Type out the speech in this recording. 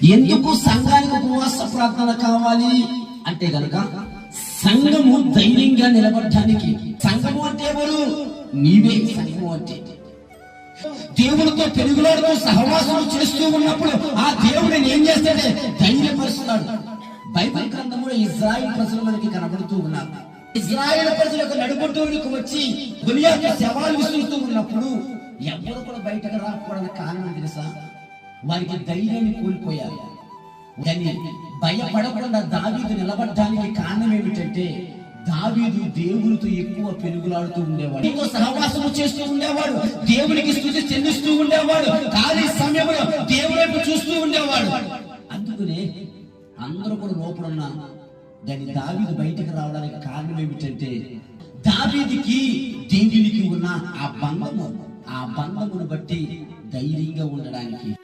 ఎందుకు సంఘానికి ఉపవాస ప్రార్థన కావాలి అంటే గనక సంఘము ధైర్యంగా నిలబడడానికి. సంఘము అంటే ఎవరు? నీవే సంఘము అంటే. దేవుడితో పెరుగులాడుతూ సహవాసం చేస్తూ ఉన్నప్పుడు ఆ దేవుడిని ఏం చేస్తాడే? ధైర్యపరుస్తాడు. బైబిల్ గ్రంథంలో ఇజ్రాయిల్ ప్రజలు మనకి కనబడుతూ ఉన్నారు. ఇజ్రాయిల్ ప్రజలకు నడుపుటూనికి వచ్చి గొలియాతు శవాలు విసురుతూ ఉన్నప్పుడు ఎవరు కూడా బయటకు రాకపోవడానికి కారణం తెలుసా? వారికి ధైర్యాన్ని కోల్పోయారు. కానీ భయపడకుండా దావీదు నిలబడడానికి కారణం ఏమిటంటే దావీదు దేవునితో ఎక్కువ పెరుగులాడుతూ ఉండేవాడు, సహవాసము చేస్తూ ఉండేవాడు, దేవునికి స్తుతి చెల్లిస్తూ ఉండేవాడు, ఖాళీ సమయంలో దేవుని వైపు చూస్తూ ఉండేవాడు. అందుకనే అందరూ కూడా లోపల ఉన్నారు. కానీ దావీదు బయటకు రావడానికి కారణం ఏమిటంటే దావీదుకి దేవునికి ఉన్న ఆ బంధమును బట్టి ధైర్యంగా ఉండడానికి.